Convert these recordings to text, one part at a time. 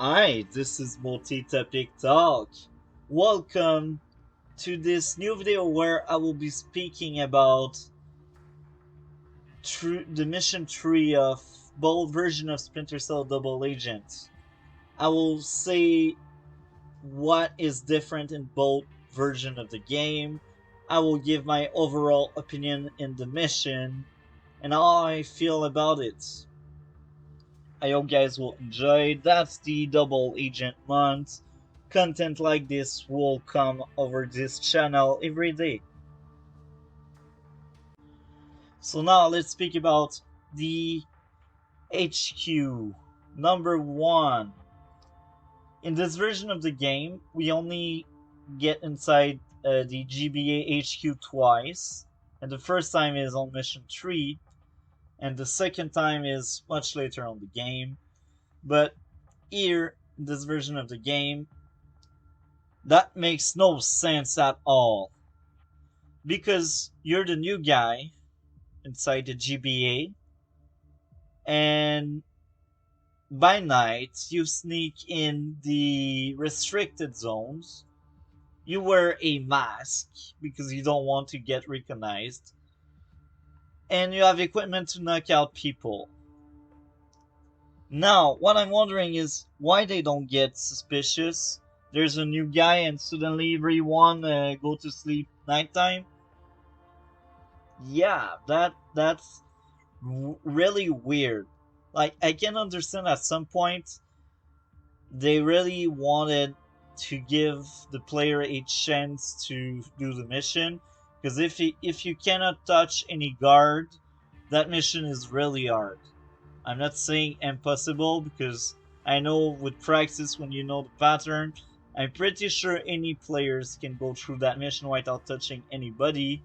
Hi, this is Multi-Topic Talk. Welcome to this new video where I will be speaking about the mission tree of both version of Splinter Cell Double Agent. I will say what is different in both version of the game. I will give my overall opinion in the mission and how I feel about it. I hope guys will enjoy. That's the Double Agent month. Content like this will come over this channel every day. So now let's speak about the HQ. Number 1. In this version of the game, we only get inside the JBA HQ twice. And the first time is on mission 3. And the second time is much later on the game. But here, in this version of the game, that makes no sense at all. Because you're the new guy inside the JBA, and by night you sneak in the restricted zones. You wear a mask because you don't want to get recognized, and you have equipment to knock out people. Now, what I'm wondering is why they don't get suspicious. There's a new guy and suddenly everyone go to sleep nighttime. Yeah, that's really weird. Like, I can understand at some point they really wanted to give the player a chance to do the mission, because if you cannot touch any guard, that mission is really hard. I'm not saying impossible, because I know with practice, when you know the pattern, I'm pretty sure any players can go through that mission without touching anybody,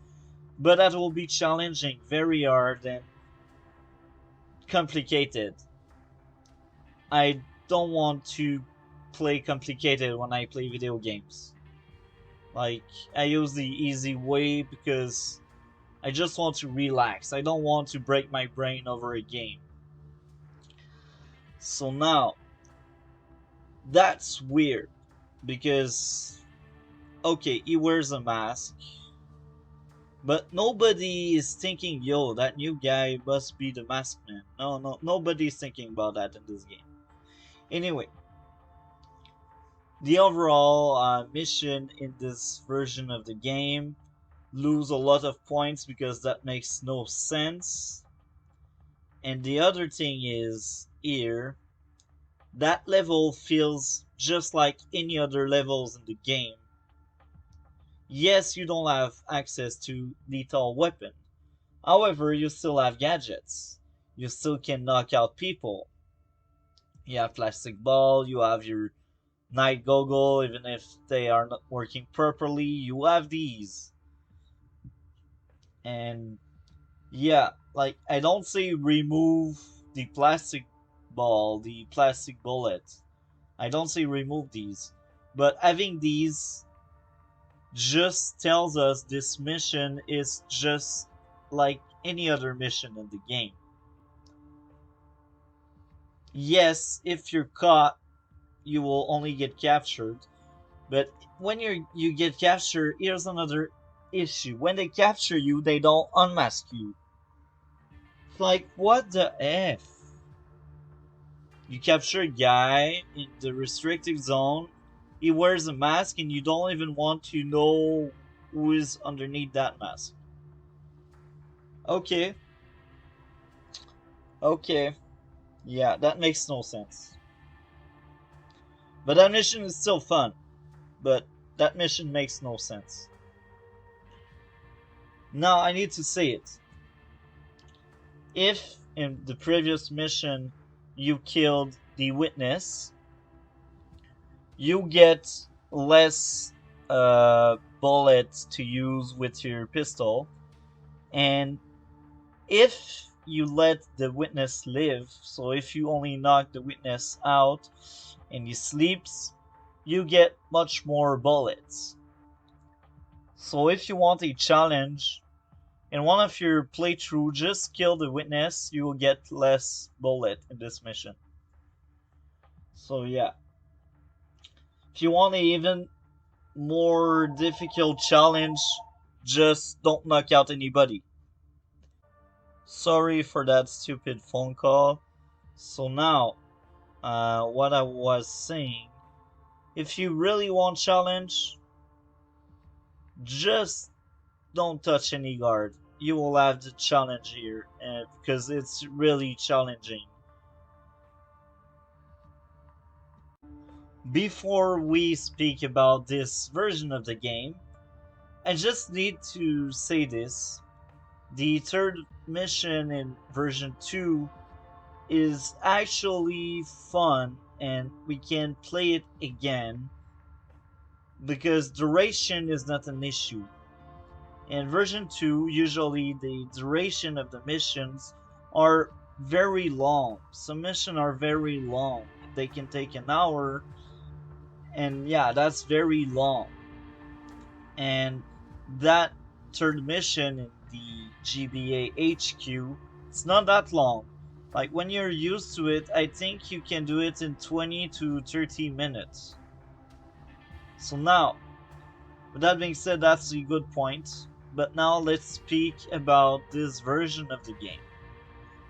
but that will be challenging, very hard, and complicated. I don't want to play complicated when I play video games. Like, I use the easy way because I just want to relax. I don't want to break my brain over a game. So now, that's weird because, okay, he wears a mask, but nobody is thinking, yo, that new guy must be the masked man. No, nobody's thinking about that in this game. Anyway, the overall mission in this version of the game lose a lot of points because that makes no sense. And the other thing is, here, that level feels just like any other levels in the game. Yes, you don't have access to lethal weapon. However, you still have gadgets. You still can knock out people. You have plastic ball, you have your night goggle, even if they are not working properly, you have these. And yeah, like, I don't say remove the plastic ball, the plastic bullet. I don't say remove these. But having these just tells us this mission is just like any other mission in the game. Yes, if you're caught, you will only get captured. But when you get captured, here's another issue. When they capture you, they don't unmask you. It's like, what the F? You capture a guy in the restricted zone, he wears a mask, and you don't even want to know who is underneath that mask. Okay, okay, yeah, that makes no sense. But that mission is still fun, but that mission makes no sense. Now I need to say it. If in the previous mission you killed the witness, you get less bullets to use with your pistol, and if you let the witness live, so if you only knock the witness out and he sleeps, you get much more bullets. So if you want a challenge in one of your playthrough, just kill the witness, you will get less bullet in this mission. So yeah, If you want an even more difficult challenge, just don't knock out anybody. Sorry for that stupid phone call. So now, what I was saying, if you really want challenge, just don't touch any guard. You will have the challenge here, because it's really challenging. Before we speak about this version of the game, I just need to say this. The third mission in version 2 is actually fun and we can play it again because duration is not an issue. In version 2, usually the duration of the missions are very long. Some missions are very long. They can take an hour, and yeah, that's very long. And that third mission in the GBA HQ, it's not that long. Like when you're used to it, I think you can do it in 20 to 30 minutes. So now, with that being said, that's a good point. But now let's speak about this version of the game.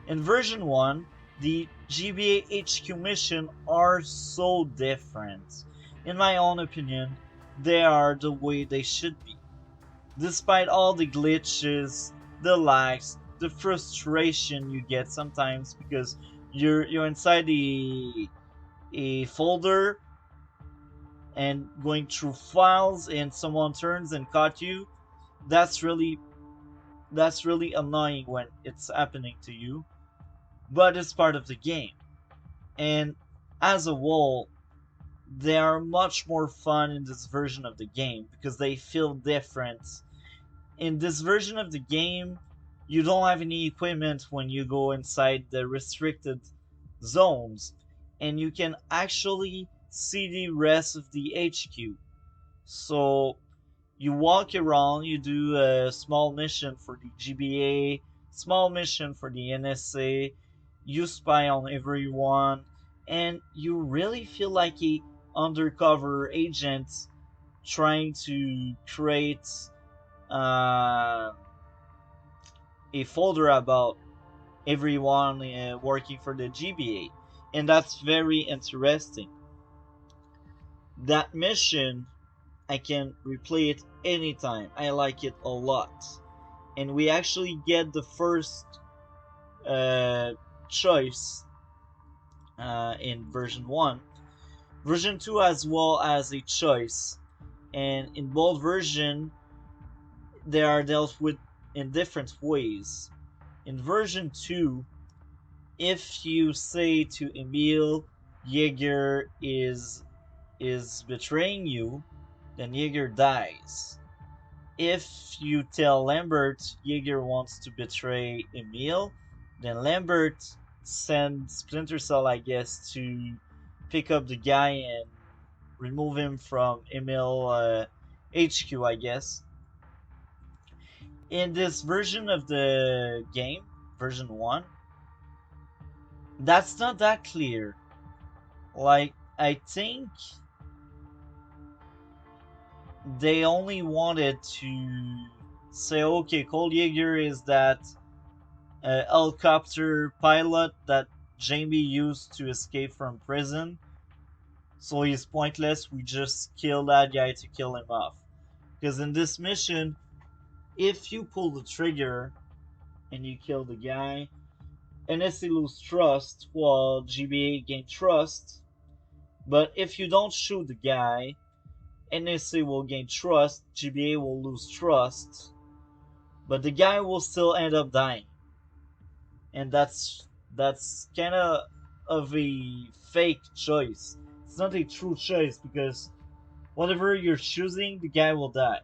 In version 1, the GBA HQ mission are so different. In my own opinion, they are the way they should be. Despite all the glitches, the lags, the frustration you get sometimes because you're inside a folder and going through files and someone turns and caught you, that's really annoying when it's happening to you, but it's part of the game. And as a whole, they are much more fun in this version of the game because they feel different. In this version of the game, you don't have any equipment when you go inside the restricted zones, and you can actually see the rest of the HQ. So you walk around, you do a small mission for the GBA, small mission for the NSA, you spy on everyone, and you really feel like a undercover agent trying to create uh, a folder about everyone working for the GBA, and that's very interesting. That mission, I can replay it anytime. I like it a lot, and we actually get the first uh, choice in version 1. Version 2 as well as a choice, and in both versions they are dealt with in different ways. In version 2, if you say to Emil Jaeger is betraying you, then Jaeger dies. If you tell Lambert Jaeger wants to betray Emil, then Lambert sends Splinter Cell, I guess, to pick up the guy and remove him from Emil HQ, I guess. In this version of the game, version 1, that's not that clear. Like, I think they only wanted to say, okay, Cole Jaeger is that helicopter pilot that Jamie used to escape from prison. So he's pointless. We just kill that guy to kill him off. Because in this mission, if you pull the trigger and you kill the guy, NSA lose trust while GBA gain trust. But if you don't shoot the guy, NSA will gain trust, GBA will lose trust, but the guy will still end up dying. And that's kind of a fake choice. It's not a true choice because whatever you're choosing, the guy will die.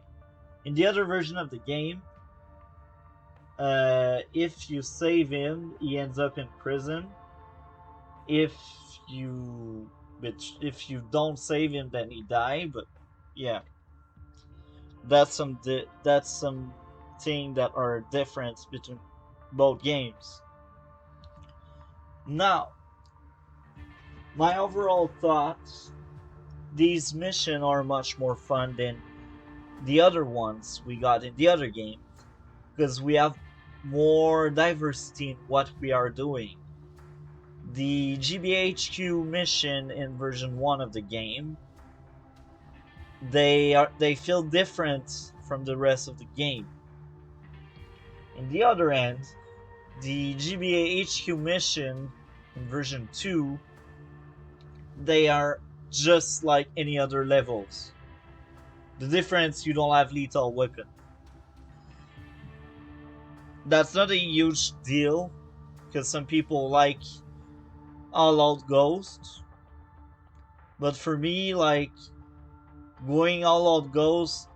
In the other version of the game, if you save him, he ends up in prison. If you if you don't save him, then he die. But yeah, that's some thing that are different between both games. Now, my overall thoughts. these missions are much more fun than the other ones we got in the other game, because we have more diversity in what we are doing. The GBHQ mission in version 1 of the game, they feel different from the rest of the game. In the other end, the GBA HQ mission in version 2, they are just like any other levels. The difference, you don't have lethal weapon. That's not a huge deal, because some people like All Out Ghost. But for me, like, going All Out Ghost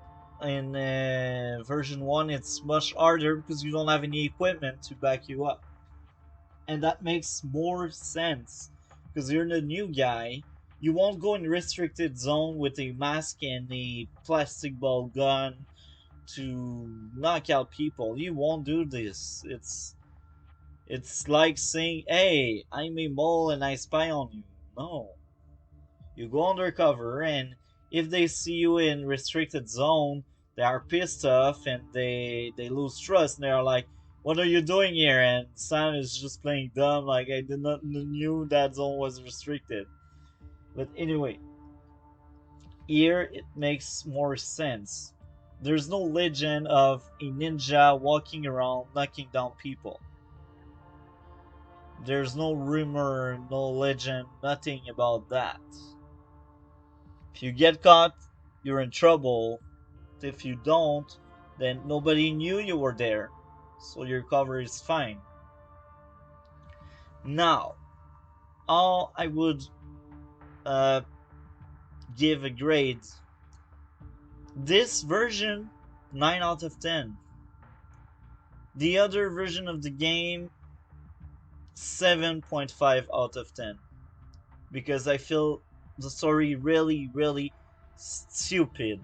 in version 1, it's much harder because you don't have any equipment to back you up. And that makes more sense, because you're the new guy. You won't go in restricted zone with a mask and a plastic ball gun to knock out people. You won't do this. It's like saying, "Hey, I'm a mole and I spy on you." No, you go undercover, and if they see you in restricted zone, they are pissed off and they lose trust. And they are like, "What are you doing here?" And Sam is just playing dumb, like, "I did not knew that zone was restricted." But anyway, here it makes more sense. There's no legend of a ninja walking around knocking down people. There's no rumor, no legend, nothing about that. If you get caught, you're in trouble. If you don't, then nobody knew you were there, so your cover is fine. Now, all I would uh, give a grade. This version, 9 out of 10. The other version of the game, 7.5 out of 10. Because I feel the story really, really stupid.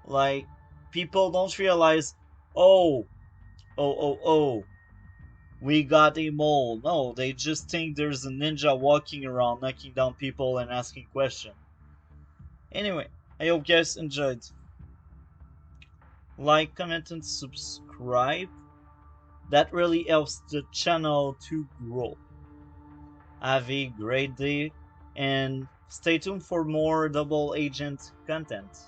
Like, people don't realize, oh, oh, we got a mole. No, they just think there's a ninja walking around knocking down people and asking questions. Anyway, I hope you guys enjoyed. Like, comment, and subscribe. That really helps the channel to grow. Have a great day, and stay tuned for more Double Agent content.